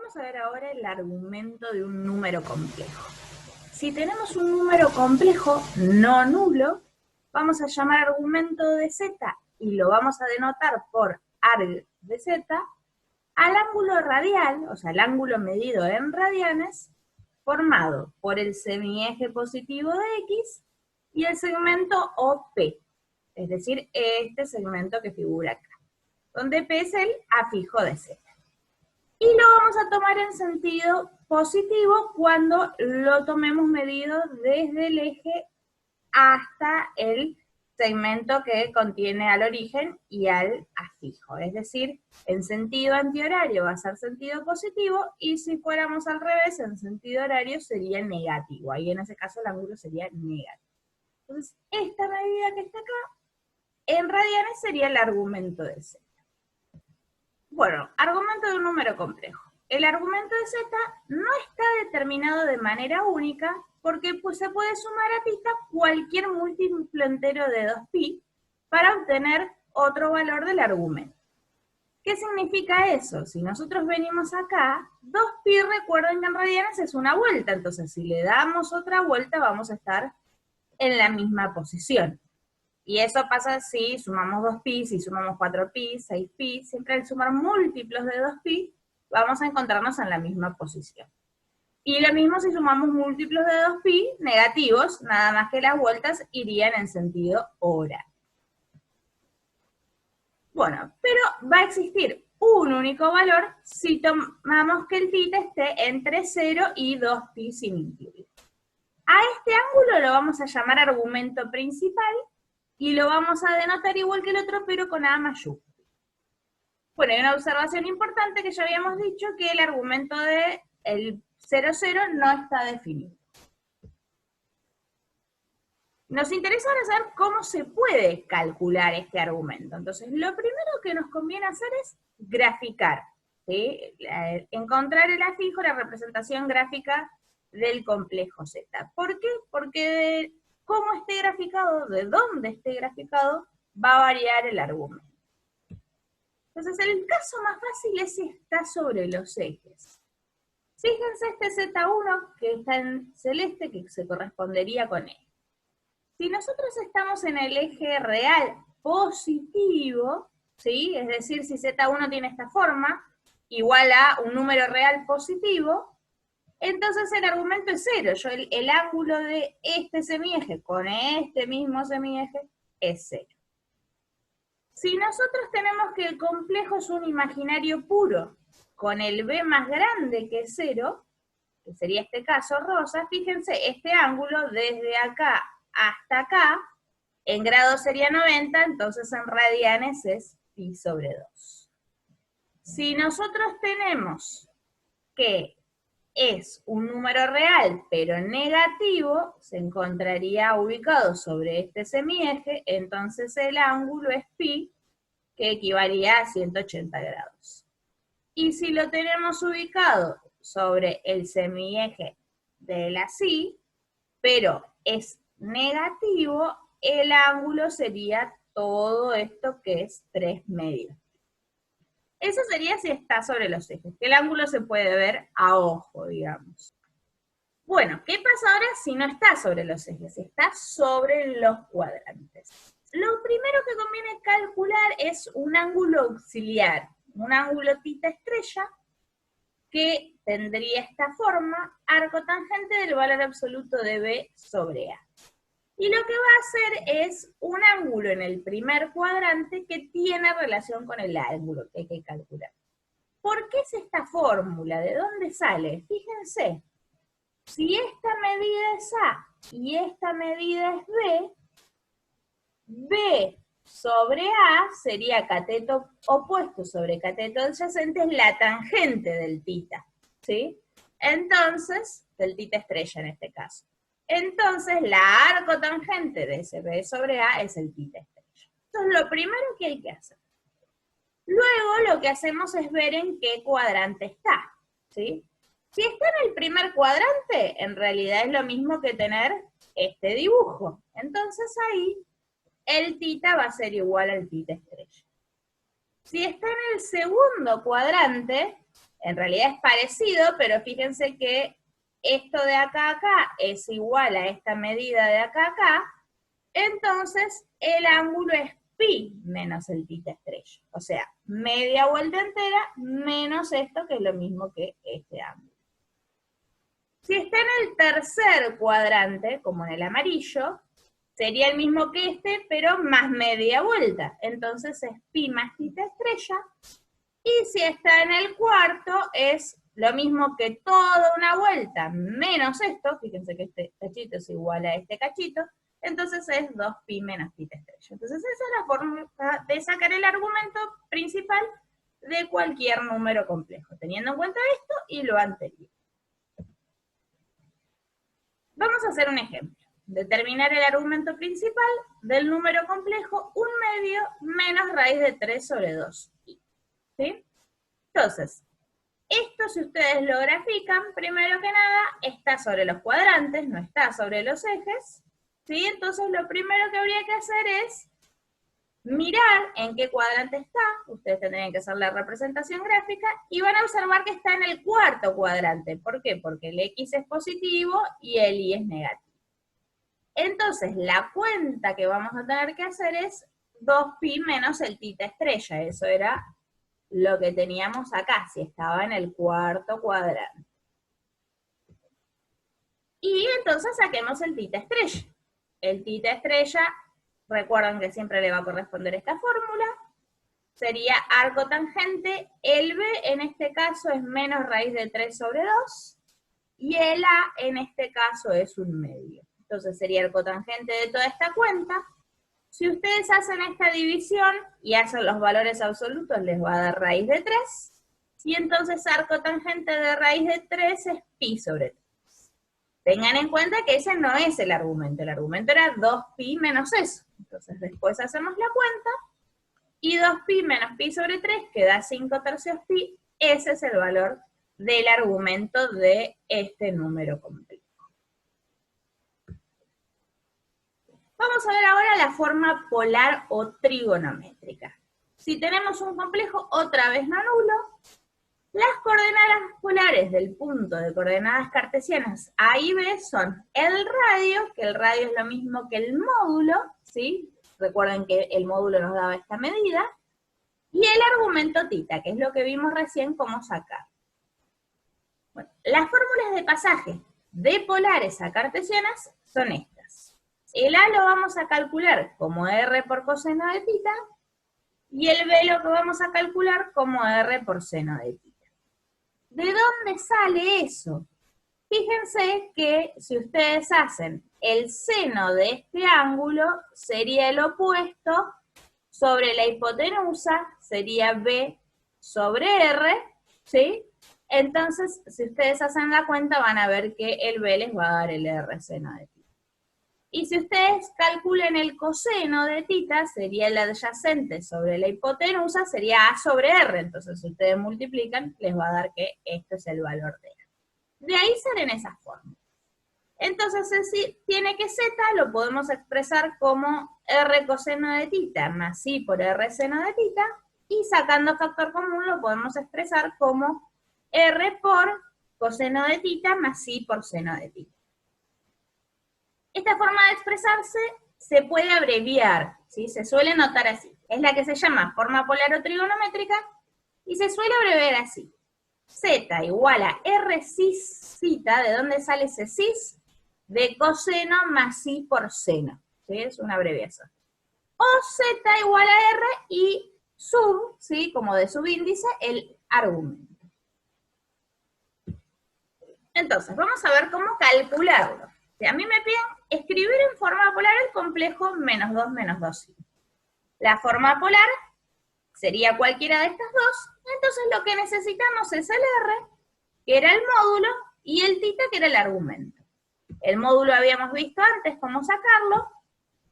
Vamos a ver ahora el argumento de un número complejo. Si tenemos un número complejo no nulo, vamos a llamar argumento de z y lo vamos a denotar por arg de z al ángulo radial, o sea, el ángulo medido en radianes, formado por el semieje positivo de x y el segmento OP, es decir, este segmento que figura acá, donde P es el afijo de z. Y lo vamos a tomar en sentido positivo cuando lo tomemos medido desde el eje hasta el segmento que contiene al origen y al afijo. Es decir, en sentido antihorario va a ser sentido positivo y si fuéramos al revés, en sentido horario sería negativo. Ahí en ese caso el ángulo sería negativo. Entonces, esta medida que está acá, en radianes sería el argumento de z. Bueno, argumento de un número complejo. El argumento de z no está determinado de manera única porque pues, se puede sumar a π cualquier múltiplo entero de 2π para obtener otro valor del argumento. ¿Qué significa eso? Si nosotros venimos acá, 2π, recuerden que en radianes es una vuelta, entonces si le damos otra vuelta vamos a estar en la misma posición. Y eso pasa si sumamos 2π, si sumamos 4π, 6π, siempre al sumar múltiplos de 2π, vamos a encontrarnos en la misma posición. Y lo mismo si sumamos múltiplos de 2π negativos, nada más que las vueltas irían en sentido horario. Bueno, pero va a existir un único valor si tomamos que el θ esté entre 0 y 2π sin incluir. A este ángulo lo vamos a llamar argumento principal, y lo vamos a denotar igual que el otro, pero con A mayúscula. Bueno, hay una observación importante que ya habíamos dicho, que el argumento de el 0, 0 no está definido. Nos interesa ahora saber cómo se puede calcular este argumento. Entonces, lo primero que nos conviene hacer es graficar, ¿sí? Encontrar el afijo, la representación gráfica del complejo Z. ¿Por qué? Porque cómo esté graficado, de dónde esté graficado, va a variar el argumento. Entonces, el caso más fácil es si está sobre los ejes. Fíjense este Z1 que está en celeste, que se correspondería con E. Si nosotros estamos en el eje real positivo, ¿sí? Es decir, si Z1 tiene esta forma, igual a un número real positivo, entonces el argumento es 0. El ángulo de este semieje con este mismo semieje es 0. Si nosotros tenemos que el complejo es un imaginario puro, con el B más grande que 0, que sería este caso rosa, fíjense, este ángulo desde acá hasta acá, en grados sería 90, entonces en radianes es pi sobre 2. Si nosotros tenemos que es un número real, pero negativo, se encontraría ubicado sobre este semieje, entonces el ángulo es pi, que equivalía a 180 grados. Y si lo tenemos ubicado sobre el semieje de la psi, pero es negativo, el ángulo sería todo esto que es 3 medios. Eso sería si está sobre los ejes, que el ángulo se puede ver a ojo, digamos. Bueno, ¿qué pasa ahora si no está sobre los ejes? Está sobre los cuadrantes. Lo primero que conviene calcular es un ángulo auxiliar, un ángulo θ estrella, que tendría esta forma, arco tangente del valor absoluto de B sobre A. Y lo que va a hacer es un ángulo en el primer cuadrante que tiene relación con el ángulo que hay que calcular. ¿Por qué es esta fórmula? ¿De dónde sale? Fíjense, si esta medida es A y esta medida es B, B sobre A sería cateto opuesto sobre cateto adyacente, es la tangente del θ, ¿sí? Entonces, del θ estrella en este caso. Entonces, la arco tangente de ese B sobre A es el θ estrella. Esto es lo primero que hay que hacer. Luego, lo que hacemos es ver en qué cuadrante está, ¿sí? Si está en el primer cuadrante, en realidad es lo mismo que tener este dibujo. Entonces, ahí el θ va a ser igual al θ estrella. Si está en el segundo cuadrante, En realidad es parecido, pero fíjense que esto de acá a acá es igual a esta medida de acá a acá, entonces el ángulo es pi menos el θ estrella. O sea, media vuelta entera menos esto, que es lo mismo que este ángulo. Si está en el tercer cuadrante, como en el amarillo, sería el mismo que este, pero más media vuelta. Entonces es pi más θ estrella. Y si está en el cuarto, es lo mismo que toda una vuelta menos esto. Fíjense que este cachito es igual a este cachito. Entonces es 2pi menos θ estrella. Entonces esa es la forma de sacar el argumento principal de cualquier número complejo, teniendo en cuenta esto y lo anterior. Vamos a hacer un ejemplo. Determinar el argumento principal del número complejo 1/2 menos raíz de 3 sobre 2i. ¿Sí? Entonces, esto si ustedes lo grafican, primero que nada, está sobre los cuadrantes, no está sobre los ejes. ¿Sí? Entonces lo primero que habría que hacer es mirar en qué cuadrante está, ustedes tendrían que hacer la representación gráfica, y van a observar que está en el cuarto cuadrante. ¿Por qué? Porque el x es positivo y el y es negativo. Entonces, la cuenta que vamos a tener que hacer es 2pi menos el θ estrella. Eso era lo que teníamos acá, si estaba en el cuarto cuadrante. Y entonces saquemos el θ estrella. El θ estrella, recuerden que siempre le va a corresponder esta fórmula, sería arco tangente, el b en este caso es menos raíz de 3 sobre 2, y el a en este caso es 1/2. Entonces sería el cotangente de toda esta cuenta. Si ustedes hacen esta división y hacen los valores absolutos, les va a dar raíz de 3, y entonces arco tangente de raíz de 3 es pi sobre 3. Tengan en cuenta que ese no es el argumento era 2pi menos eso. Entonces después hacemos la cuenta, y 2pi menos pi sobre 3, que da 5/3 pi, ese es el valor del argumento de este número complejo. Vamos a ver ahora la forma polar o trigonométrica. Si tenemos un complejo otra vez no nulo, las coordenadas polares del punto de coordenadas cartesianas A y B son el radio, que el radio es lo mismo que el módulo, ¿sí? Recuerden que el módulo nos daba esta medida, y el argumento θ, que es lo que vimos recién cómo sacar. Bueno, las fórmulas de pasaje de polares a cartesianas son estas. El A lo vamos a calcular como R por coseno de θ, y el B lo que vamos a calcular como R por seno de θ. ¿De dónde sale eso? Fíjense que si ustedes hacen el seno de este ángulo, sería el opuesto sobre la hipotenusa, sería B sobre R, ¿sí? Entonces, si ustedes hacen la cuenta, van a ver que el B les va a dar el R seno de θ. Y si ustedes calculan el coseno de θ, sería el adyacente sobre la hipotenusa, sería A sobre R. Entonces, si ustedes multiplican, les va a dar que esto es el valor de A. De ahí salen esas fórmulas. Entonces, si tiene que Z, lo podemos expresar como R coseno de θ más I por R seno de θ, y sacando factor común lo podemos expresar como R por coseno de θ más I por seno de θ. Esta forma de expresarse se puede abreviar, ¿sí? Se suele notar así. Es la que se llama forma polar o trigonométrica, y se suele abreviar así. Z igual a R cis θ, ¿de dónde sale ese cis? De coseno más I por seno, ¿sí? Es una abreviación. O Z igual a R y sub, ¿sí? Como de subíndice, el argumento. Entonces, vamos a ver cómo calcularlo. Si a mí me piden escribir en forma polar el complejo menos 2 menos 2i. La forma polar sería cualquiera de estas dos, entonces lo que necesitamos es el R, que era el módulo, y el θ, que era el argumento. El módulo habíamos visto antes cómo sacarlo,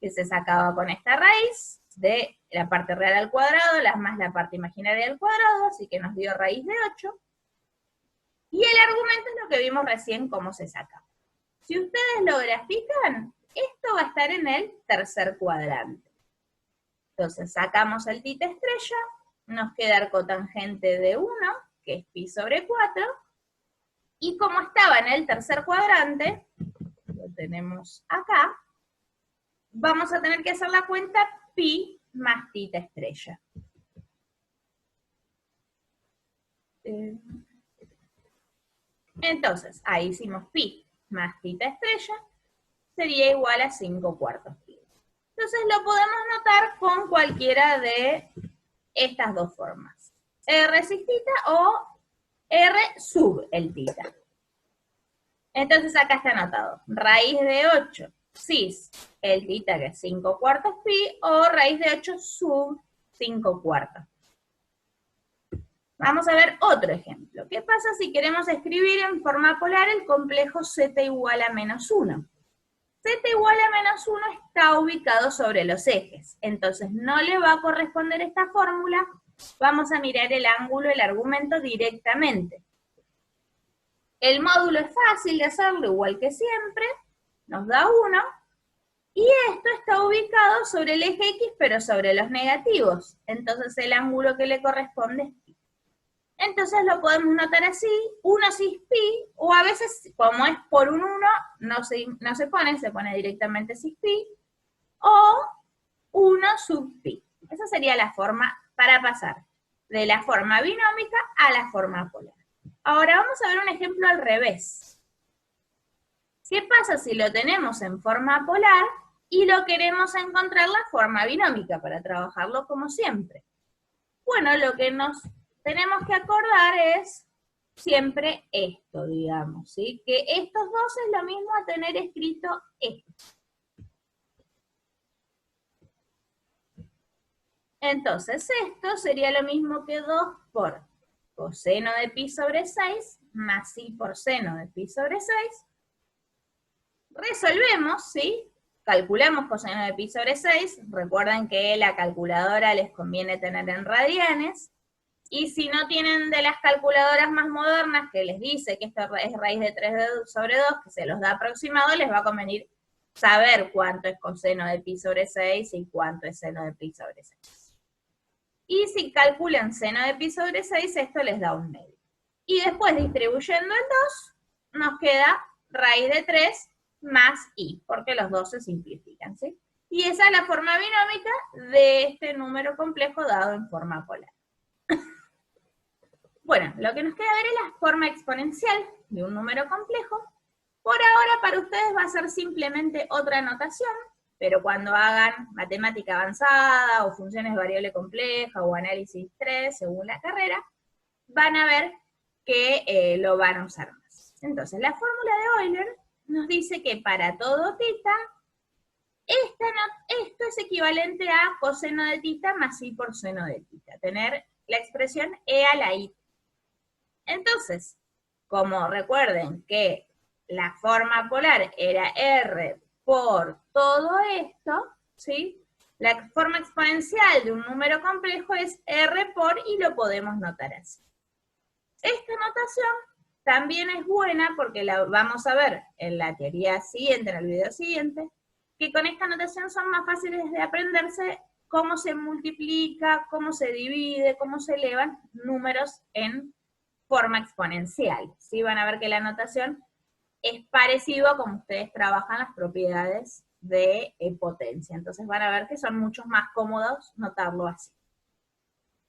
que se sacaba con esta raíz de la parte real al cuadrado, más la parte imaginaria al cuadrado, así que nos dio raíz de 8. Y el argumento es lo que vimos recién cómo se saca. Si ustedes lo grafican, esto va a estar en el tercer cuadrante. Entonces sacamos el θ estrella, nos queda arcotangente de 1, que es pi sobre 4, y como estaba en el tercer cuadrante, lo tenemos acá, vamos a tener que hacer la cuenta pi más tita estrella. Entonces, ahí hicimos pi más tita estrella, sería igual a 5/4 pi. Entonces lo podemos notar con cualquiera de estas dos formas. R cis tita o R sub el tita. Entonces acá está anotado, raíz de 8 cis el tita, que es 5/4 pi, o raíz de 8 sub 5/4. Vamos a ver otro ejemplo. ¿Qué pasa si queremos escribir en forma polar el complejo z igual a menos 1? Z igual a menos 1 está ubicado sobre los ejes, entonces no le va a corresponder esta fórmula. Vamos a mirar el ángulo, el argumento directamente. El módulo es fácil de hacerlo, igual que siempre, nos da 1, y esto está ubicado sobre el eje X, pero sobre los negativos, entonces el ángulo que le corresponde es pi. Entonces lo podemos notar así, 1 cis pi, o a veces, como es por un 1, no se pone directamente cis pi, o 1 sub pi. Esa sería la forma para pasar de la forma binómica a la forma polar. Ahora vamos a ver un ejemplo al revés. ¿Qué pasa si lo tenemos en forma polar y lo queremos encontrar la forma binómica para trabajarlo como siempre? Bueno, lo que nos tenemos que acordar es siempre esto, digamos, ¿sí? Que estos dos es lo mismo a tener escrito esto. Entonces esto sería lo mismo que 2 por coseno de pi sobre 6 más i por seno de pi sobre 6. Resolvemos, ¿sí? Calculamos coseno de pi sobre 6. Recuerden que la calculadora les conviene tener en radianes. Y si no tienen de las calculadoras más modernas que les dice que esto es raíz de 3 sobre 2, que se los da aproximado, les va a convenir saber cuánto es coseno de pi sobre 6 y cuánto es seno de pi sobre 6. Y si calculan seno de pi sobre 6, esto les da un medio. Y después, distribuyendo el 2, nos queda raíz de 3 más i, porque los dos se simplifican, ¿sí? Y esa es la forma binómica de este número complejo dado en forma polar. Bueno, lo que nos queda ver es la forma exponencial de un número complejo. Por ahora para ustedes va a ser simplemente otra notación, pero cuando hagan matemática avanzada o funciones de variable compleja o análisis 3 según la carrera, van a ver que lo van a usar más. Entonces la fórmula de Euler nos dice que para todo tita, esto es equivalente a coseno de tita más i por seno de tita, tener la expresión e a la i. Entonces, como recuerden que la forma polar era R por todo esto, ¿sí? La forma exponencial de un número complejo es R por, y lo podemos notar así. Esta notación también es buena porque la vamos a ver en la teoría siguiente, en el video siguiente, que con esta notación son más fáciles de aprenderse cómo se multiplica, cómo se divide, cómo se elevan números en forma exponencial, ¿sí? Van a ver que la notación es parecido a como ustedes trabajan las propiedades de potencia. Entonces van a ver que son mucho más cómodos notarlo así.